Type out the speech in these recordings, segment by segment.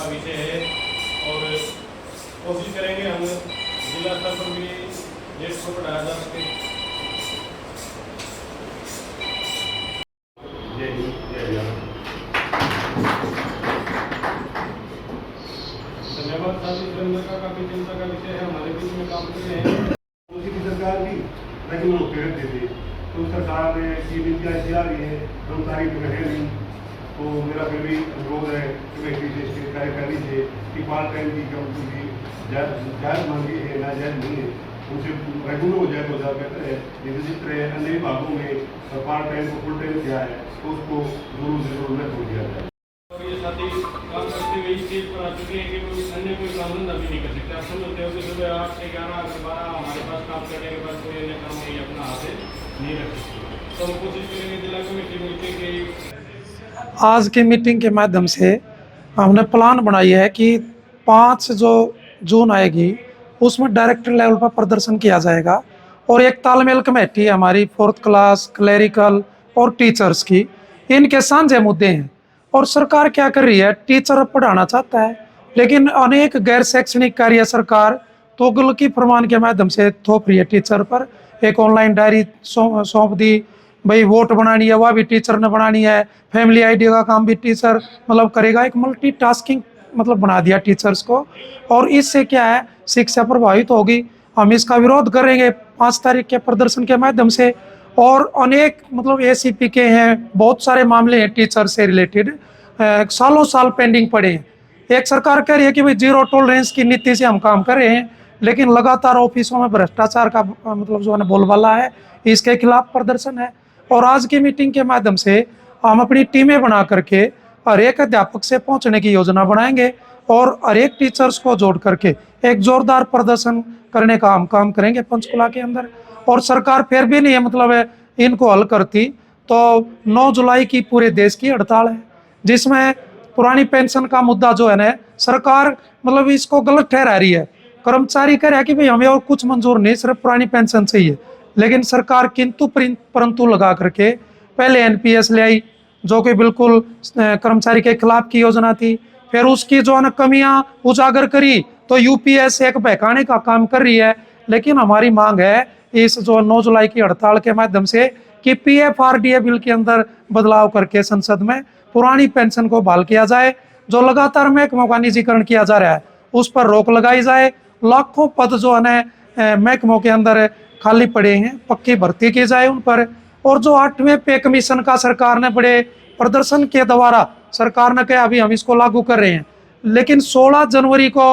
का विषय है और कोशिश करेंगे हम जिला स्तर पर भी गेस्ट को पढ़ाया जा सके। जय हिंद जय हरियाणा। धन्यवाद साथी, का काफी चिंता का विषय है, हमारे बीच में काम कर रहे हैं। उसी की सरकार भी लेकिन वो पेड़ देते तो सरकार ने की नीतियाँ ऐसी आ रही है कर्मचारी तो है नहीं। तो मेरा फिर भी अनुरोध है कमेटी से इसके कार्य कर लीजिए कि पार्ट टाइम की कमी जायज़ मांगी है ना जायज़ नहीं है, उनसे रेगुलर हो जाए तो ज़्यादा बेहतर है। जैसे जिस तरह अन्य विभागों में पार्ट टाइम को फुल टाइम किया है तो उसको जरूर न छोड़ दिया जाए। और ये साथी काम करते हुए इस चीज़ पर आ चुके हैं कि कोई अन्य कोई काम धंधा भी नहीं कर सकते। आप समझते हो कि सुबह 8 से 11 अगर 12 हमारे पास काम करने के बाद कोई अन्य काम नहीं अपना हाथ नहीं रख सकते। तो हम कोशिश करेंगे जिला कमेटी मीटिंग की आज की मीटिंग के माध्यम से हमने प्लान बनाई है कि 5 जो जून आएगी उसमें डायरेक्टर लेवल पर प्रदर्शन किया जाएगा और एक तालमेल कमेटी हमारी 4th क्लास, क्लरिकल और टीचर्स की, इनके साझे मुद्दे हैं। और सरकार क्या कर रही है, टीचर पढ़ाना चाहता है लेकिन अनेक गैर शैक्षणिक कार्य सरकार तुगलकी फरमान के माध्यम से थोप रही है टीचर पर। एक ऑनलाइन डायरी सौंप दी, भाई वोट बनानी है वह भी टीचर ने बनानी है, फैमिली आईडी का काम भी टीचर मतलब करेगा। एक मल्टीटास्किंग मतलब बना दिया टीचर्स को और इससे क्या है, शिक्षा प्रभावित होगी। हम इसका विरोध करेंगे 5 तारीख के प्रदर्शन के माध्यम से। और अनेक मतलब एसीपी के हैं, बहुत सारे मामले हैं टीचर से रिलेटेड, सालों साल पेंडिंग पड़े हैं। एक सरकार कह रही है कि भाई जीरो टॉलरेंस की नीति से हम काम कर रहे हैं, लेकिन लगातार ऑफिसों में भ्रष्टाचार का मतलब जो है बोलबाला है, इसके खिलाफ प्रदर्शन है। और आज की मीटिंग के माध्यम से हम अपनी टीमें बना करके हर एक अध्यापक से पहुंचने की योजना बनाएंगे और हर एक टीचर्स को जोड़ करके एक जोरदार प्रदर्शन करने का हम काम करेंगे पंचकुला के अंदर। और सरकार फिर भी नहीं मतलब इनको हल करती तो 9 जुलाई की पूरे देश की हड़ताल है, जिसमें पुरानी पेंशन का मुद्दा जो है ना, सरकार मतलब इसको गलत ठहरा रही है। कर्मचारी कह रहा है कि भाई हमें और कुछ मंजूर नहीं, सिर्फ पुरानी पेंशन चाहिए, लेकिन सरकार किंतु परंतु लगा करके पहले एनपीएस ले आई जो कि बिल्कुल कर्मचारी के खिलाफ की योजना थी। फिर उसकी जो है ना कमियां उजागर करी तो यूपीएस एक बहकाने का काम कर रही है। लेकिन हमारी मांग है इस जो 9 जुलाई की हड़ताल के माध्यम से कि पीएफआरडीए बिल के अंदर बदलाव करके संसद में पुरानी पेंशन को बहाल किया जाए। जो लगातार महकमों का निजीकरण किया जा रहा है उस पर रोक लगाई जाए। लाखों पद जो है महकमों के अंदर खाली पड़े हैं, पक्की भर्ती की जाए उन पर। और जो 8वें पे कमीशन का सरकार ने बड़े प्रदर्शन के द्वारा सरकार ने कहा अभी हम इसको लागू कर रहे हैं, लेकिन 16 जनवरी को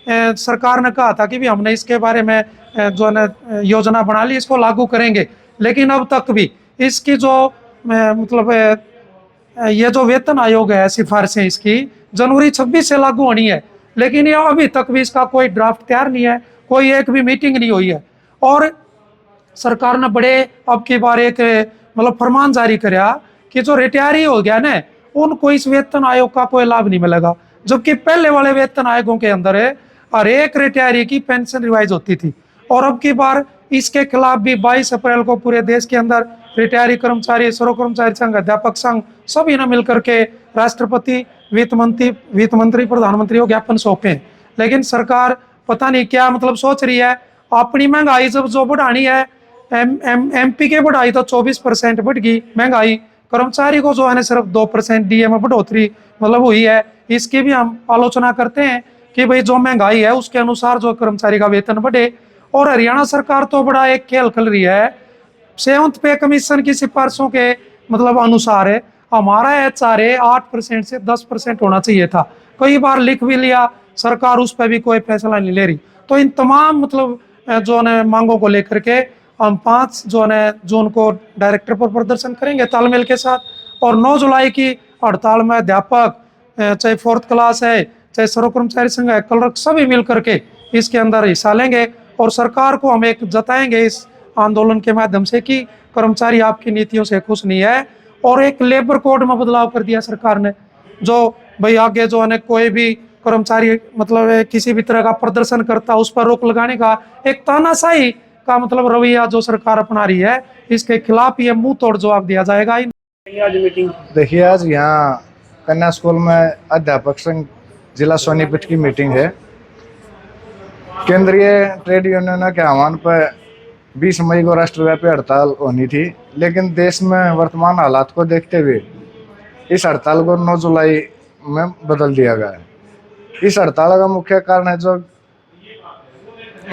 सरकार ने कहा था कि भी हमने इसके बारे में जो है योजना बना ली, इसको लागू करेंगे। लेकिन अब तक भी इसकी जो मतलब ये जो वेतन आयोग है, सिफारिशें इसकी जनवरी 26 से लागू होनी है, लेकिन ये अभी तक भी इसका कोई ड्राफ्ट तैयार नहीं है, कोई एक भी मीटिंग नहीं हुई है। और सरकार ने बड़े अब की बार एक मतलब फरमान जारी कराया कि जो रिटायरी हो गया ना उनको इस वेतन आयोग का कोई लाभ नहीं मिलेगा, जबकि पहले वाले वेतन आयोगों के अंदर हर एक रिटायरी की पेंशन रिवाइज होती थी। और अब की बार इसके खिलाफ भी 22 अप्रैल को पूरे देश के अंदर रिटायरी कर्मचारी, सर्व कर्मचारी संघ, अध्यापक संघ सभी ने मिलकर के राष्ट्रपति, वित्त मंत्री, प्रधानमंत्री को ज्ञापन सौंपे। लेकिन सरकार पता नहीं क्या मतलब सोच रही है। अपनी महंगाई जब जो बढ़ानी है, एमपी के बढ़ाई तो 24% बढ़ गई महंगाई, कर्मचारी को जो है ना सिर्फ 2% डीए में बढ़ोतरी मतलब हुई है। इसकी भी हम आलोचना करते हैं कि भाई जो महंगाई है उसके अनुसार जो कर्मचारी का वेतन बढ़े। और हरियाणा सरकार तो बड़ा एक खेल खेल रही है, 7th पे कमीशन की सिफारिशों के मतलब अनुसार है हमारा एचआरए 8% से 10% होना चाहिए था। कई बार लिख भी लिया, सरकार उस पर भी कोई फैसला नहीं ले रही। तो इन तमाम मतलब जो है मांगों को लेकर के हम 5 जो है जून को डायरेक्टर पर प्रदर्शन करेंगे तालमेल के साथ। और 9 जुलाई की हड़ताल में अध्यापक, चाहे 4th क्लास है, चाहे सर्व कर्मचारी संघ है, क्लर्क, सभी मिल करके इसके अंदर हिस्सा लेंगे। और सरकार को हम एक जताएंगे इस आंदोलन के माध्यम से कि कर्मचारी आपकी नीतियों से खुश नहीं है। और एक लेबर कोड में बदलाव कर दिया सरकार ने, जो भाई आगे जो है कोई भी कर्मचारी मतलब किसी भी तरह का प्रदर्शन करता उस पर रोक लगाने का एक तानाशाही का मतलब रवैया जो सरकार अपना रही है, इसके खिलाफ ये मुंह तोड़ जवाब दिया जाएगा। आज मीटिंग देखिए, आज यहाँ कन्या स्कूल में अध्यापक संघ जिला सोनीपत की मीटिंग है। केंद्रीय ट्रेड यूनियनों के आह्वान पर 20 मई को राष्ट्रव्यापी हड़ताल होनी थी, लेकिन देश में वर्तमान हालात को देखते हुए इस हड़ताल को 9 जुलाई में बदल दिया गया है। इस हड़ताल का मुख्य कारण है जो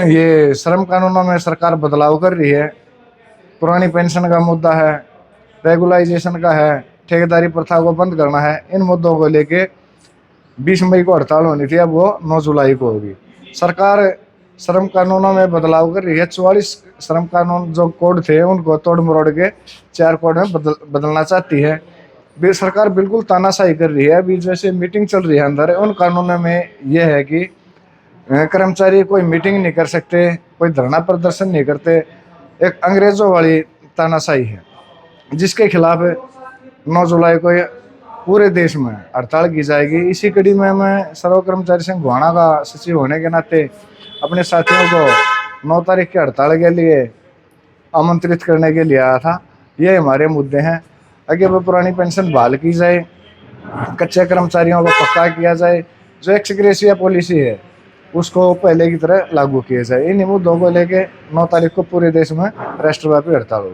ये श्रम कानूनों में सरकार बदलाव कर रही है, पुरानी पेंशन का मुद्दा है, रेगुलाइजेशन का है, ठेकेदारी प्रथा को बंद करना है। इन मुद्दों को लेके 20 मई को हड़ताल होनी थी, अब वो 9 जुलाई को होगी। सरकार श्रम कानूनों में बदलाव कर रही है। 44 श्रम कानून जो कोड थे उनको तोड़ मरोड़ के 4 कोड में बदलना चाहती है। सरकार बिल्कुल तानाशाही कर रही है। अभी जैसे मीटिंग चल रही है अंदर, उन कानूनों में यह है कि कर्मचारी कोई मीटिंग नहीं कर सकते, कोई धरना प्रदर्शन नहीं करते। एक अंग्रेजों वाली तानाशाही है, जिसके खिलाफ 9 जुलाई को पूरे देश में हड़ताल की जाएगी। इसी कड़ी में मैं सर्व कर्मचारी संघ गोहाना का सचिव होने के नाते अपने साथियों को 9 तारीख की हड़ताल के लिए आमंत्रित करने के लिए आया था। ये हमारे मुद्दे हैं। आगे वो पुरानी पेंशन बहाल की जाए, कच्चे कर्मचारियों को पक्का किया जाए, जो एक्स ग्रेशिया पॉलिसी है उसको पहले की तरह लागू किया जाए। इन मुद्दों को लेके 9 तारीख को पूरे देश में राष्ट्रव्यापी हड़ताल होगी।